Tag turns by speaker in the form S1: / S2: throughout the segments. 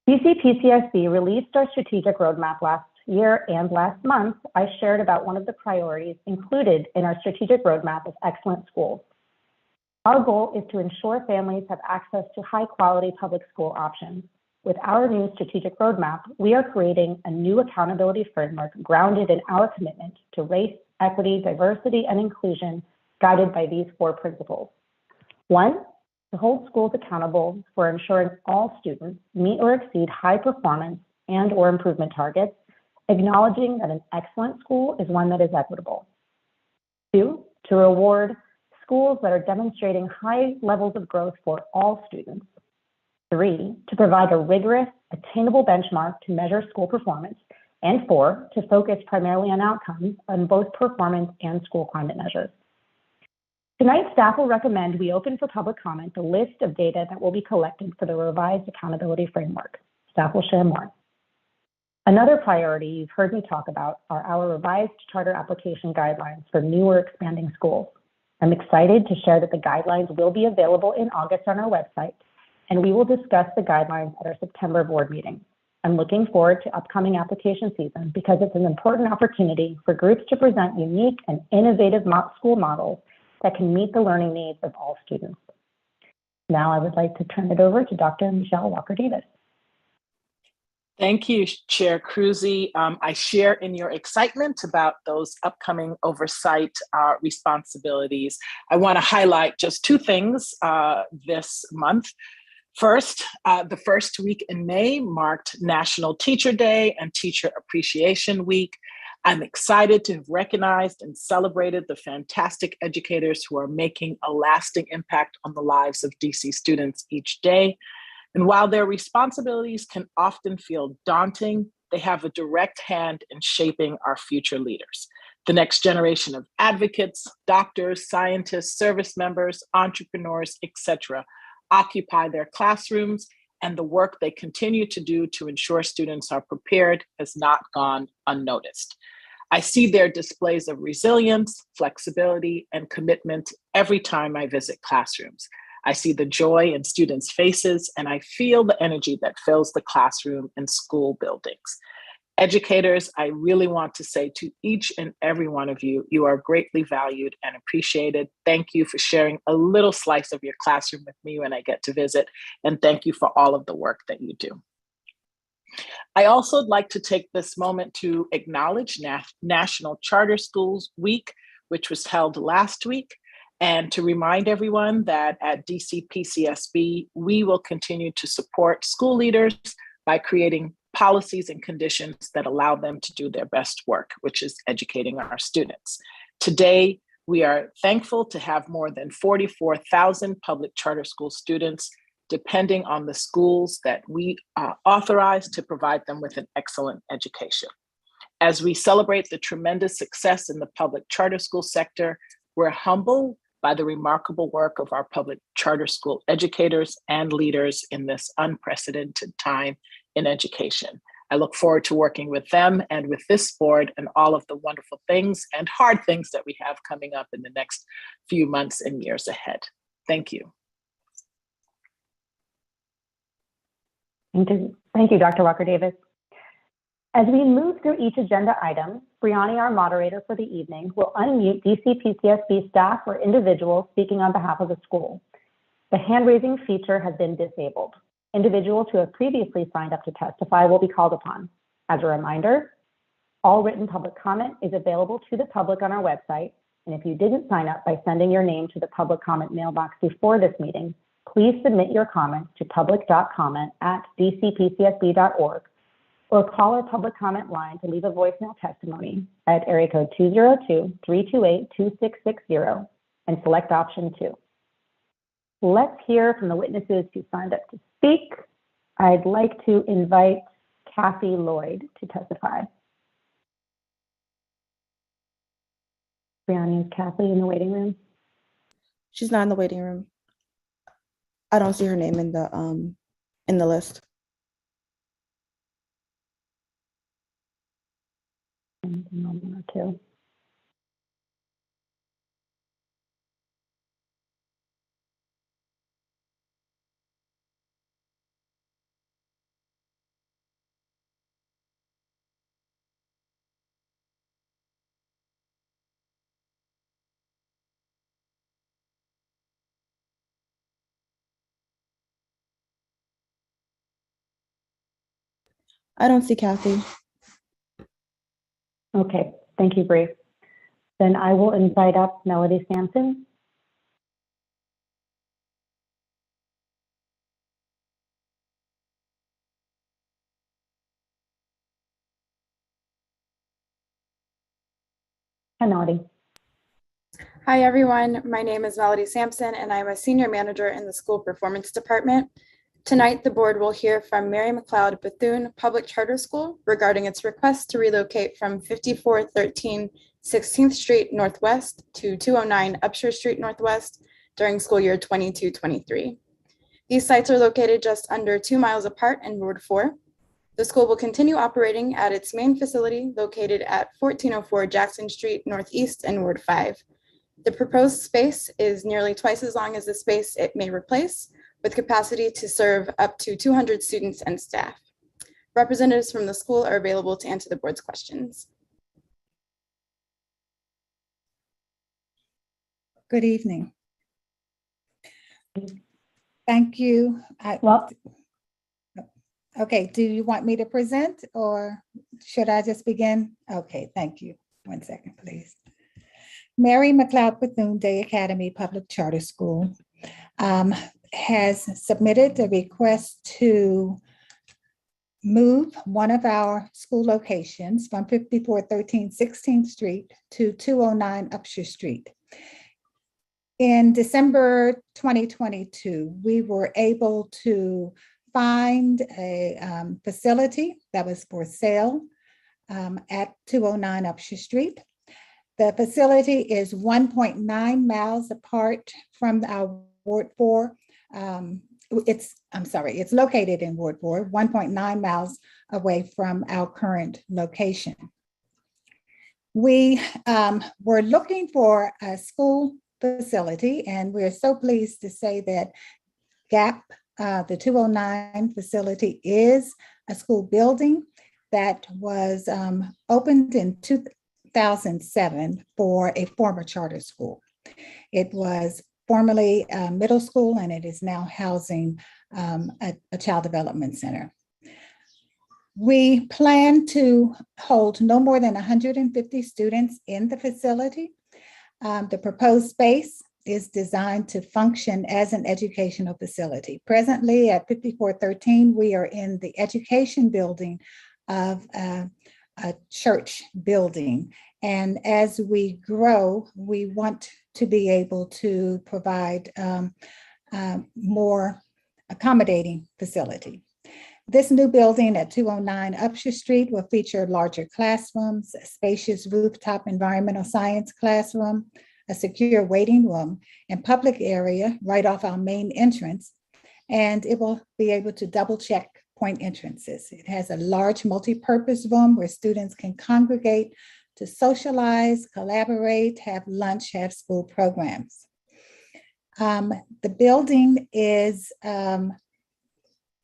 S1: PCSB released our strategic roadmap last year, and last month, I shared about one of the priorities included in our strategic roadmap of excellent schools. Our goal is to ensure families have access to high-quality public school options. With our new strategic roadmap, we are creating a new accountability framework grounded in our commitment to race, equity, diversity, and inclusion, guided by these 4 principles. 1, to hold schools accountable for ensuring all students meet or exceed high performance and/or improvement targets, acknowledging that an excellent school is one that is equitable. 2, to reward schools that are demonstrating high levels of growth for all students. 3, to provide a rigorous, attainable benchmark to measure school performance. And 4, to focus primarily on outcomes on both performance and school climate measures. Tonight, staff will recommend we open for public comment the list of data that will be collected for the revised accountability framework. Staff will share more. Another priority you've heard me talk about are our revised charter application guidelines for new or expanding schools. I'm excited to share that the guidelines will be available in August on our website, and we will discuss the guidelines at our September board meeting. I'm looking forward to upcoming application season because it's an important opportunity for groups to present unique and innovative school models that can meet the learning needs of all students. Now I would like to turn it over to Dr. Michelle Walker-Davis.
S2: Thank you, Chair Cruzy. I share in your excitement about those upcoming oversight responsibilities. I want to highlight just 2 things this month. First, the first week in May marked National Teacher Day and Teacher Appreciation Week. I'm excited to have recognized and celebrated the fantastic educators who are making a lasting impact on the lives of DC students each day. And while their responsibilities can often feel daunting, they have a direct hand in shaping our future leaders. The next generation of advocates, doctors, scientists, service members, entrepreneurs, etc., occupy their classrooms, and the work they continue to do to ensure students are prepared has not gone unnoticed. I see their displays of resilience, flexibility, and commitment every time I visit classrooms. I see the joy in students' faces, and I feel the energy that fills the classroom and school buildings. Educators, I really want to say to each and every one of you, you are greatly valued and appreciated. Thank you for sharing a little slice of your classroom with me when I get to visit, and thank you for all of the work that you do. I also would like to take this moment to acknowledge National Charter Schools Week, which was held last week, and to remind everyone that at DC PCSB, we will continue to support school leaders by creating policies and conditions that allow them to do their best work, which is educating our students. Today, we are thankful to have more than 44,000 public charter school students, depending on the schools that we authorize to provide them with an excellent education. As we celebrate the tremendous success in the public charter school sector, we're humbled by the remarkable work of our public charter school educators and leaders in this unprecedented time in education. I look forward to working with them and with this board and all of the wonderful things and hard things that we have coming up in the next few months and years ahead. Thank you.
S1: Thank you, Dr. Walker-Davis. As we move through each agenda item, Brianni, our moderator for the evening, will unmute DC PCSB staff or individuals speaking on behalf of the school. The hand-raising feature has been disabled. Individuals who have previously signed up to testify will be called upon. As a reminder, all written public comment is available to the public on our website, and if you didn't sign up by sending your name to the public comment mailbox before this meeting, please submit your comments to public.comment@dcpcsb.org or call our public comment line to leave a voicemail testimony at area code 202-328-2660 and select option 2. Let's hear from the witnesses who signed up to speak. I'd like to invite Kathy Lloyd to testify. Brianni, is Kathy in the waiting room?
S3: She's not in the waiting room. I don't see her name in the list.
S1: A moment or two.
S3: I don't see Kathy.
S1: Okay, thank you, Bree. Then I will invite up Melody Sampson. Hi, Melody.
S4: Hi, everyone. My name is Melody Sampson, and I'm a senior manager in the school performance department. Tonight, the board will hear from Mary McLeod Bethune Public Charter School regarding its request to relocate from 5413 16th Street Northwest to 209 Upshur Street Northwest during school year 22-23. These sites are located just under 2 miles apart in Ward 4. The school will continue operating at its main facility located at 1404 Jackson Street Northeast in Ward 5. The proposed space is nearly twice as long as the space it may replace, with capacity to serve up to 200 students and staff. Representatives from the school are available to answer the board's questions.
S5: Good evening. Thank you. Okay, do you want me to present or should I just begin? Okay, thank you. 1 second, please. Mary McLeod Bethune Day Academy Public Charter School has submitted a request to move one of our school locations from 5413 16th Street to 209 Upshur Street. In December 2022, we were able to find a facility that was for sale at 209 Upshur Street. The facility is 1.9 miles apart from our Ward 4. It's located in Ward 4, 1.9 miles away from our current location. We were looking for a school facility, and we're so pleased to say that GAP, the 209 facility, is a school building that was opened in 2007 for a former charter school. It was formerly a middle school, and it is now housing a child development center. We plan to hold no more than 150 students in the facility. The proposed space is designed to function as an educational facility. Presently at 5413, we are in the education building of a church building. And as we grow, we want to be able to provide more accommodating facility. This new building at 209 Upshur Street will feature larger classrooms, a spacious rooftop environmental science classroom, a secure waiting room and public area right off our main entrance, and it will be able to double check point entrances. It has a large multi-purpose room where students can congregate to socialize, collaborate, have lunch, have school programs. The building is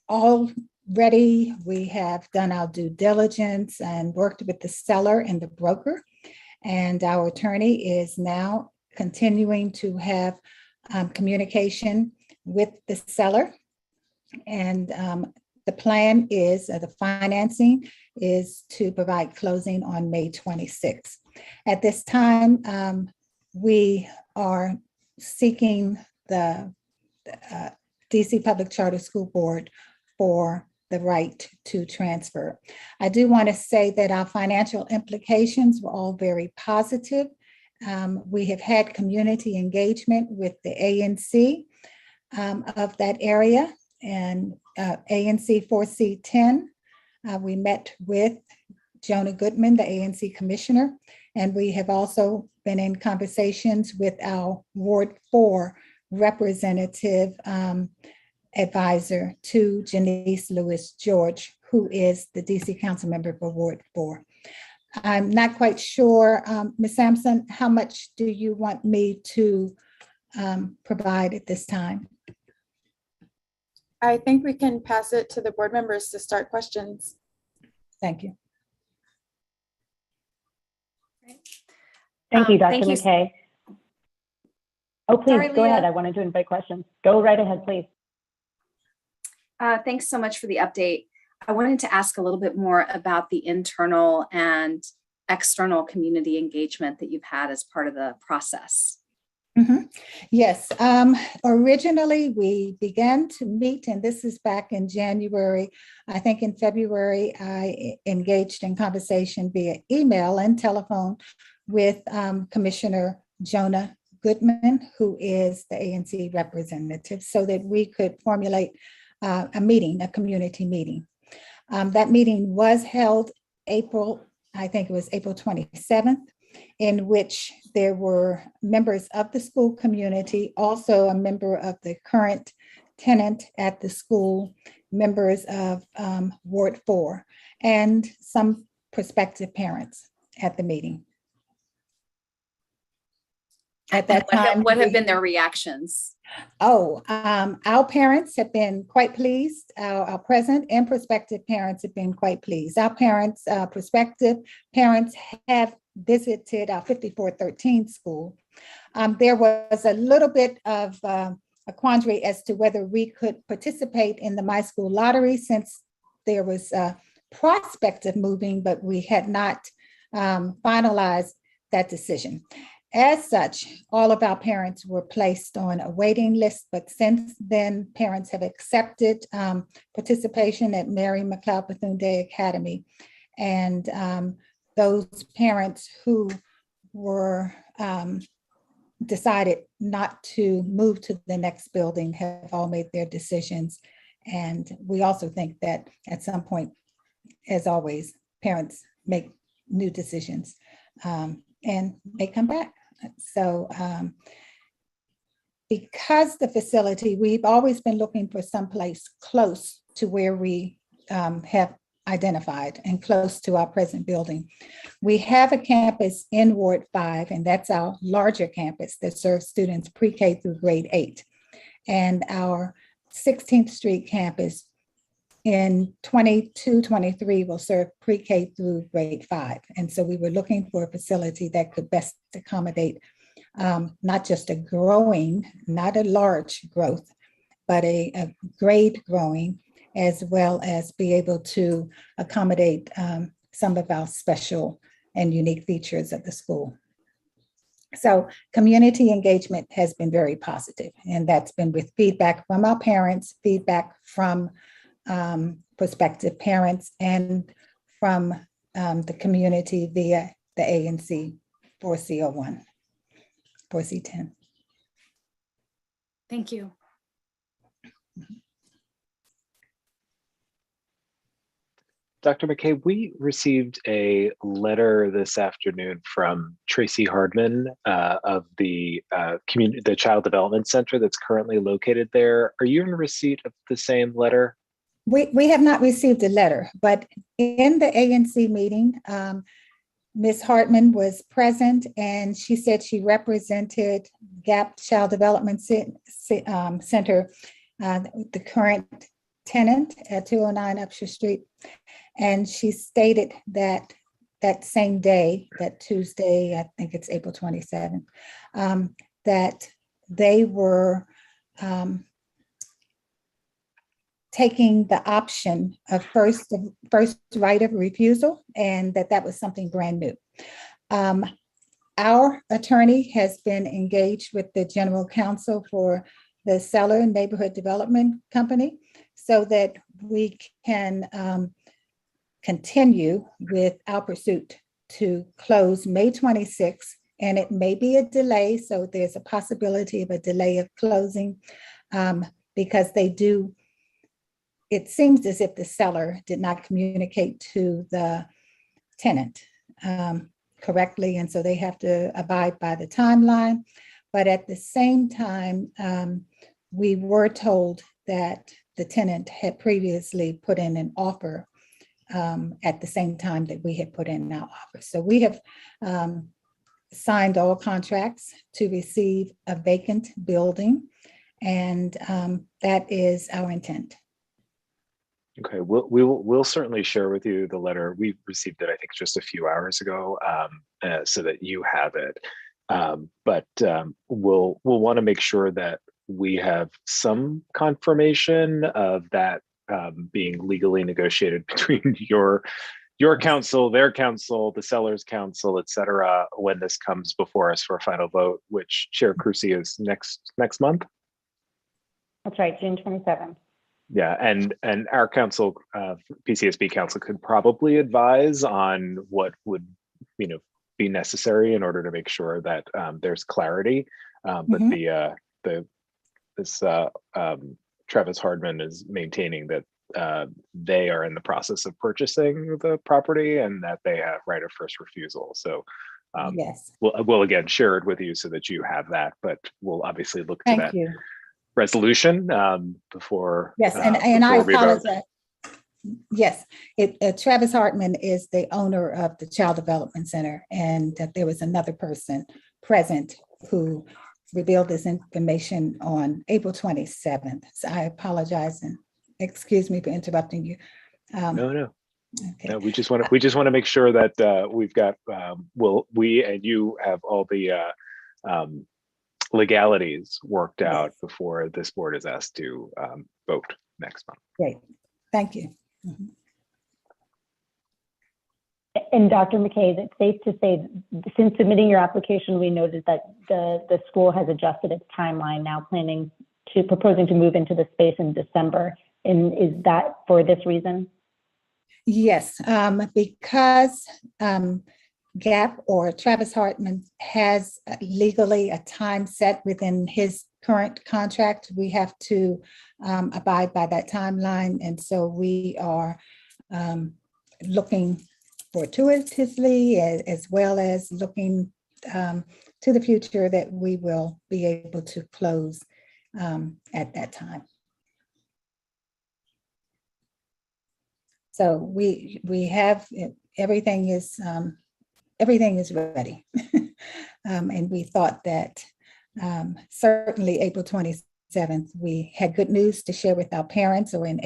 S5: all ready. We have done our due diligence and worked with the seller and the broker, and our attorney is now continuing to have communication with the seller. And the plan is, the financing is to provide closing on May 26th. At this time, we are seeking the DC Public Charter School Board for the right to transfer. I do want to say that our financial implications were all very positive. We have had community engagement with the ANC of that area, and ANC 4C10. We met with Jonah Goodman, the ANC commissioner, and we have also been in conversations with our Ward 4 representative advisor to Janice Lewis George, who is the DC council member for Ward 4. I'm not quite sure, Ms. Sampson, how much do you want me to provide at this time?
S4: I think we can pass it to the board members to start questions.
S5: Thank you.
S1: Thank you, Dr.
S6: Thank you.
S1: McKay. Oh, please
S6: Sorry,
S1: go
S6: Leah.
S1: ahead. I wanted to invite questions. Go right ahead, please.
S6: Thanks so much for the update. I wanted to ask a little bit more about the internal and external community engagement that you've had as part of the process.
S5: Mhm. Yes, originally we began to meet, and this is back in January. I think in February, I engaged in conversation via email and telephone with Commissioner Jonah Goodman, who is the ANC representative, so that we could formulate a meeting, a community meeting. That meeting was held I think it was April 27th, in which there were members of the school community, also a member of the current tenant at the school, members of Ward 4, and some prospective parents at the meeting. At that time,
S6: what have been their reactions?
S5: Our parents have been quite pleased. Our present and prospective parents have been quite pleased. Our parents, prospective parents have visited our 5413 school. There was a little bit of a quandary as to whether we could participate in the My School lottery, since there was a prospect of moving, but we had not finalized that decision. As such, all of our parents were placed on a waiting list, but since then, parents have accepted participation at Mary McLeod Bethune-Day Academy. And those parents who were decided not to move to the next building have all made their decisions. And we also think that at some point, as always, parents make new decisions and may come back. So because the facility, we've always been looking for someplace close to where we have identified and close to our present building. We have a campus in Ward 5, and that's our larger campus that serves students pre-K through grade 8. And our 16th Street campus in 22-23 will serve pre-K through grade 5. And so we were looking for a facility that could best accommodate not just a growing, not a large growth, but a grade growing, as well as be able to accommodate some of our special and unique features of the school. So community engagement has been very positive, and that's been with feedback from our parents, feedback from prospective parents, and from the community via the ANC 4C01, 4C10.
S6: Thank you.
S7: Dr. McKay, we received a letter this afternoon from Tracy Hardman of the Child Development Center that's currently located there. Are you in receipt of the same letter?
S5: We have not received a letter, but in the ANC meeting, Ms. Hartman was present, and she said she represented GAP Child Development Center, the current tenant at 209 Upshur Street. And she stated that that same day, that Tuesday, I think it's April 27th, that they were taking the option of first right of refusal, and that was something brand new. Our attorney has been engaged with the general counsel for the Seller Neighborhood Development Company so that we can continue with our pursuit to close May 26th, and it may be a delay, so there's a possibility of a delay of closing because it seems as if the seller did not communicate to the tenant correctly, and so they have to abide by the timeline. But at the same time, we were told that the tenant had previously put in an offer at the same time that we had put in our offer. So we have signed all contracts to receive a vacant building, and that is our intent.
S7: Okay, we'll certainly share with you the letter. We received it, I think, just a few hours ago, so that you have it. But we'll want to make sure that we have some confirmation of that being legally negotiated between your council, their council, the seller's council, et cetera, when this comes before us for a final vote, which Chair Cruci is next month.
S1: That's right, June 27th.
S7: Yeah, and our council, PCSB council, could probably advise on what would be necessary in order to make sure that there's clarity. But this Travis Hardman is maintaining that they are in the process of purchasing the property and that they have right of first refusal. So
S5: Yes.
S7: we'll again share it with you so that you have that, but we'll obviously look to
S5: Thank
S7: that
S5: you.
S7: resolution before.
S5: Yes, and I
S7: before we vote.
S5: apologize. Yes, Travis Hartman is the owner of the Child Development Center, and that there was another person present who revealed this information on April 27th. So I apologize and excuse me for interrupting you.
S7: No.
S5: Okay.
S7: No, we just want to make sure that we've got we and you have all the legalities worked out before this board is asked to vote next month.
S5: Great, thank you. Mhm.
S1: And Dr. McKay, is it safe to say, since submitting your application, we noted that the school has adjusted its timeline, now proposing to move into the space in December. And is that for this reason?
S5: Yes, because GAP or Travis Hartman has legally a time set within his current contract, we have to abide by that timeline. And so we are looking fortuitously as well as looking to the future that we will be able to close at that time. So we have everything is ready. And we thought that certainly April 27th, we had good news to share with our parents, or in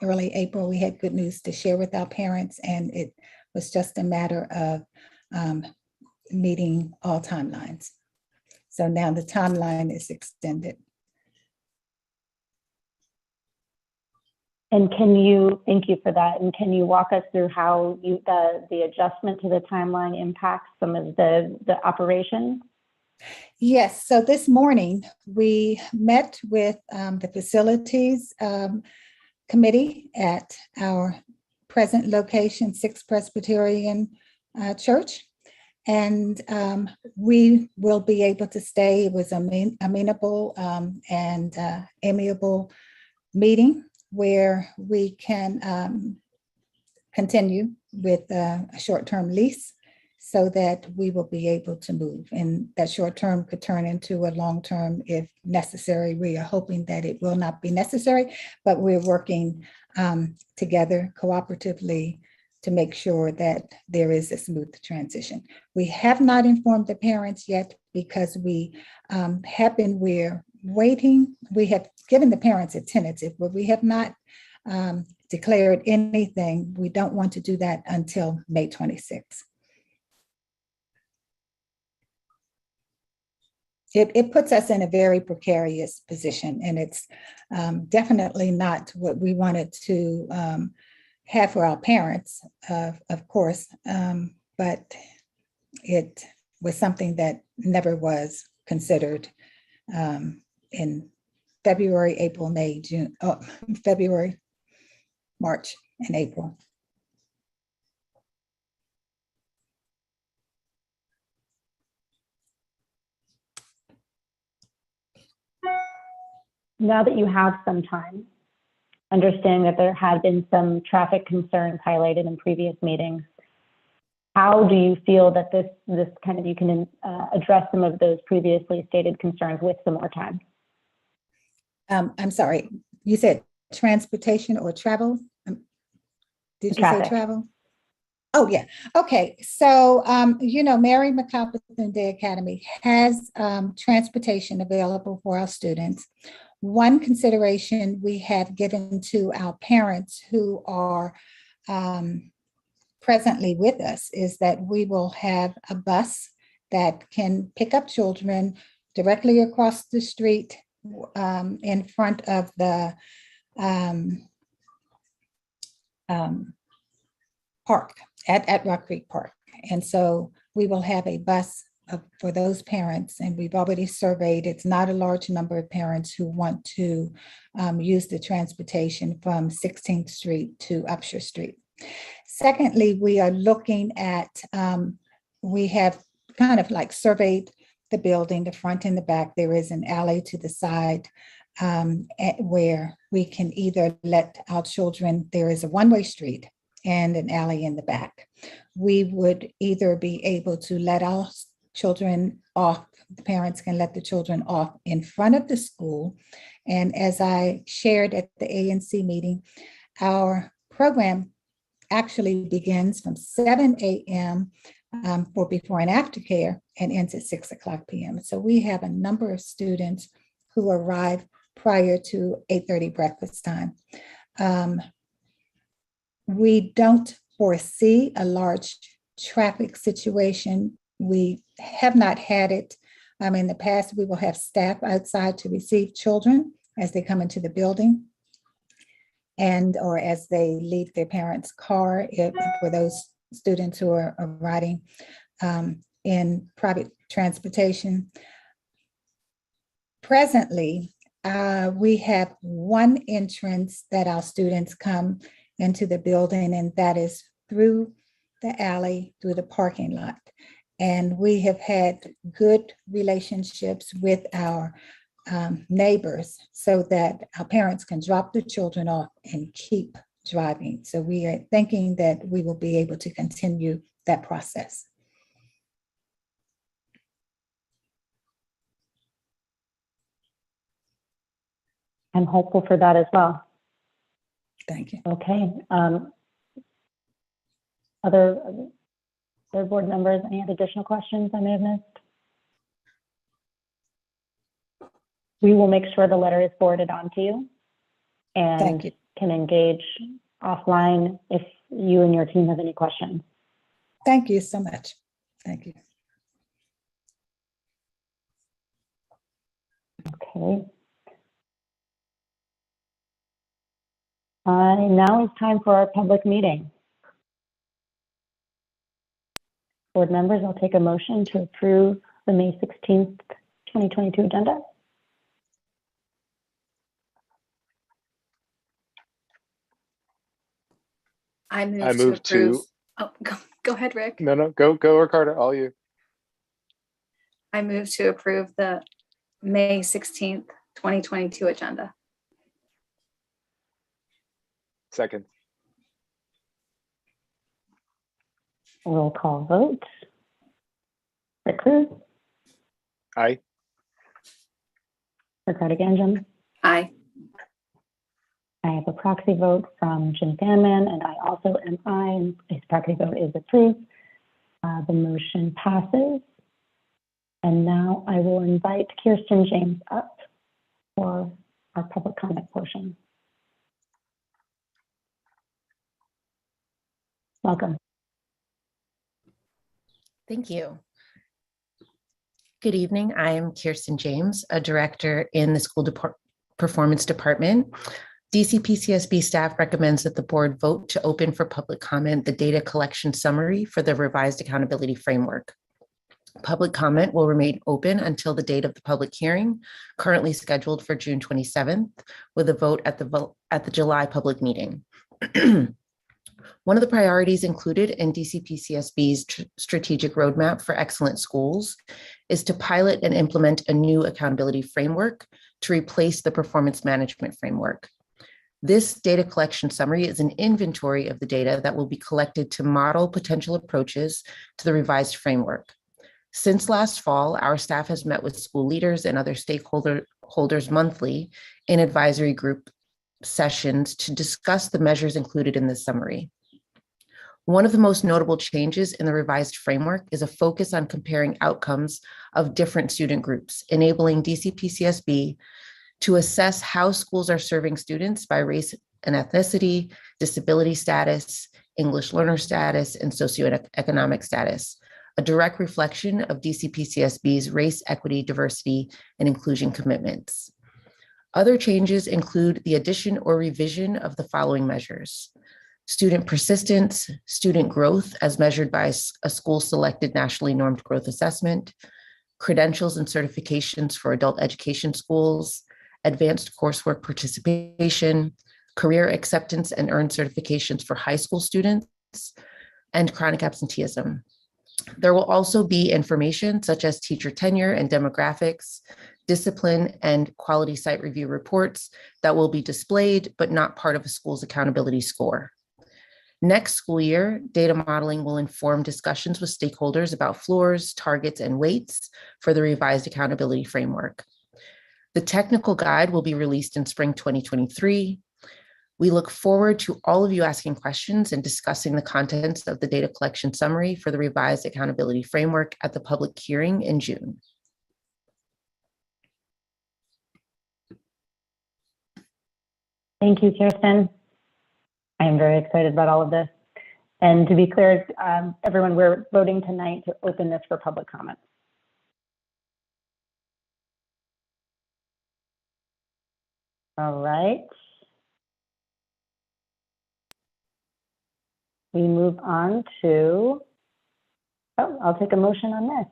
S5: early April, we had good news to share with our parents, and it was just a matter of meeting all timelines. So now the timeline is extended.
S1: And thank you for that. And can you walk us through how the adjustment to the timeline impacts some of the operations?
S5: Yes, so this morning we met with the facilities committee at our present location, 6 Presbyterian Church. And we will be able to stay. It was amenable and amiable meeting where we can continue with a short-term lease so that we will be able to move. And that short-term could turn into a long-term if necessary. We are hoping that it will not be necessary, but we're working together cooperatively to make sure that there is a smooth transition. We have not informed the parents yet because we we're waiting. We have given the parents a tentative, but we have not declared anything. We don't want to do that until May 26th. It puts us in a very precarious position, and it's definitely not what we wanted to have for our parents, of course, but it was something that never was considered in February, April, May, June, February, March, and April.
S1: Now that you have some time, understanding that there had been some traffic concerns highlighted in previous meetings, how do you feel that this you can address some of those previously stated concerns with some more time?
S5: I'm sorry, you said transportation or travel? Did you say travel? Oh, yeah. Okay. So, Mary McLeod Bethune Day Academy has transportation available for our students. One consideration we have given to our parents who are presently with us is that we will have a bus that can pick up children directly across the street in front of the park at Rock Creek Park. And so we will have a bus for those parents, and we've already surveyed. It's not a large number of parents who want to use the transportation from 16th Street to Upshur Street. Secondly, we are looking at, we have kind of like surveyed the building, the front and the back. There is an alley to the side where we can either let our children, there is a one-way street and an alley in the back. We would either be able to let our children off, the parents can let the children off in front of the school. And as I shared at the ANC meeting, our program actually begins from 7 a.m. For before and after care and ends at 6 o'clock p.m. So we have a number of students who arrive prior to 8:30 breakfast time. We don't foresee a large traffic situation. We have not had it. In the past, we will have staff outside to receive children as they come into the building and or as they leave their parents' car for those students who are riding in private transportation. Presently, we have one entrance that our students come into the building, and that is through the alley, through the parking lot. And we have had good relationships with our neighbors so that our parents can drop the children off and keep driving. So we are thinking that we will be able to continue that process.
S1: I'm hopeful for that as well.
S5: Thank you.
S1: Okay. Other board members, any additional questions I may have missed? We will make sure the letter is forwarded on to you and
S5: Thank you.
S1: can engage offline if you and your team have any questions.
S5: Thank you so much. Thank you.
S1: Okay. Now it's time for our public meeting. Board members, I'll take a motion to approve the May 16th, 2022 agenda.
S6: I move to approve. Oh, go ahead, Rick.
S7: No, go, Ricardo, all you.
S6: I move to approve the May 16th, 2022 agenda.
S7: Second.
S1: Roll call vote. Rick Cruz,
S7: Aye.
S1: Ricardo Ganjam.
S6: Aye.
S1: I have a proxy vote from Jim Fanman, and I also am aye, and his proxy vote is approved. The motion passes. And now I will invite Kirsten James up for our public comment portion. Welcome.
S8: Thank you. Good evening. I am Kirsten James, a director in the School Performance Department. DC PCSB staff recommends that the board vote to open for public comment the data collection summary for the revised accountability framework. Public comment will remain open until the date of the public hearing, currently scheduled for June 27th, with a vote at the July public meeting. One of the priorities included in DC PCSB's strategic roadmap for excellent schools is to pilot and implement a new accountability framework to replace the performance management framework. This data collection summary is an inventory of the data that will be collected to model potential approaches to the revised framework. Since last fall, our staff has met with school leaders and other stakeholders monthly in advisory group sessions to discuss the measures included in this summary. One of the most notable changes in the revised framework is a focus on comparing outcomes of different student groups, enabling DC PCSB to assess how schools are serving students by race and ethnicity, disability status, English learner status, and socioeconomic status, a direct reflection of DC PCSB's race, equity, diversity, and inclusion commitments. Other changes include the addition or revision of the following measures: student persistence, student growth as measured by a school-selected nationally normed growth assessment, credentials and certifications for adult education schools, advanced coursework participation, career acceptance and earned certifications for high school students, and chronic absenteeism. There will also be information such as teacher tenure and demographics, discipline and quality site review reports that will be displayed but not part of a school's accountability score. Next school year, data modeling will inform discussions with stakeholders about floors, targets, and weights for the revised accountability framework. The technical guide will be released in spring 2023. We look forward to all of you asking questions and discussing the contents of the data collection summary for the revised accountability framework at the public hearing in June.
S1: Thank you, Kirsten. I am very excited about all of this. And to be clear, everyone, we're voting tonight to open this for public comment. All right. We move on to, I'll take a motion on this.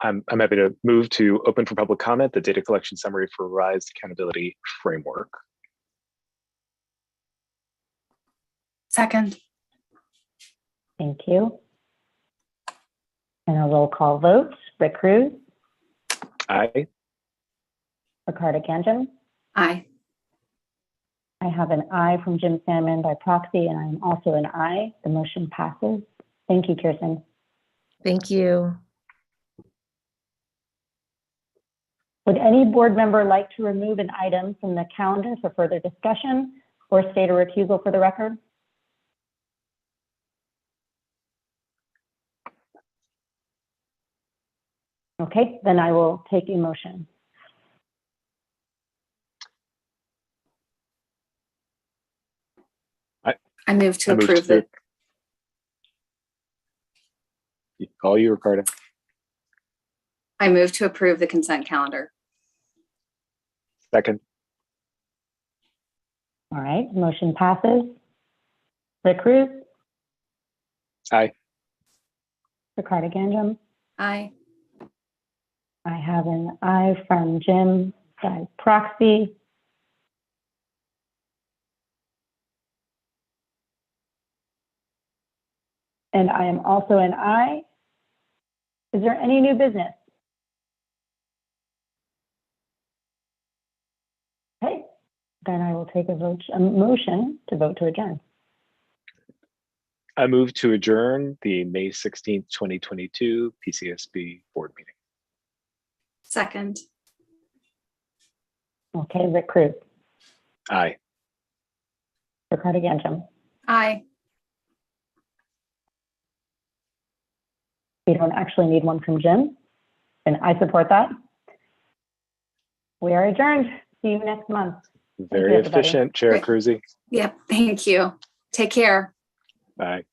S7: I'm happy to move to open for public comment, the data collection summary for revised accountability framework.
S6: Second.
S1: Thank you. And a roll call vote. Rick Cruz.
S7: Aye.
S1: Ricardo Ganjan.
S6: Aye.
S1: I have an aye from Jim Salmon by proxy, and I'm also an aye. The motion passes. Thank you, Kirsten.
S8: Thank you.
S1: Would any board member like to remove an item from the calendar for further discussion or state a recusal for the record? Okay, then I will take a motion.
S6: I move to approve the.
S7: Call you, Ricardo.
S6: I move to approve the consent calendar.
S7: Second.
S1: All right, motion passes. Rick Cruz.
S7: Aye.
S1: Ricardo Ganjan.
S6: Aye.
S1: I have an aye from Jim by proxy. And I am also an aye. Is there any new business? Okay, then I will take a motion to vote to adjourn.
S7: I move to adjourn the May 16th, 2022 PCSB board meeting.
S6: Second.
S1: Okay, Rick Cruz.
S7: Aye.
S1: Ricardo Ganjan.
S6: Aye.
S1: We don't actually need one from Jim, and I support that. We are adjourned. See you next month.
S7: Very efficient, Chair
S6: Great.
S7: Cruzy.
S6: Yep. Thank you. Take care.
S7: Bye.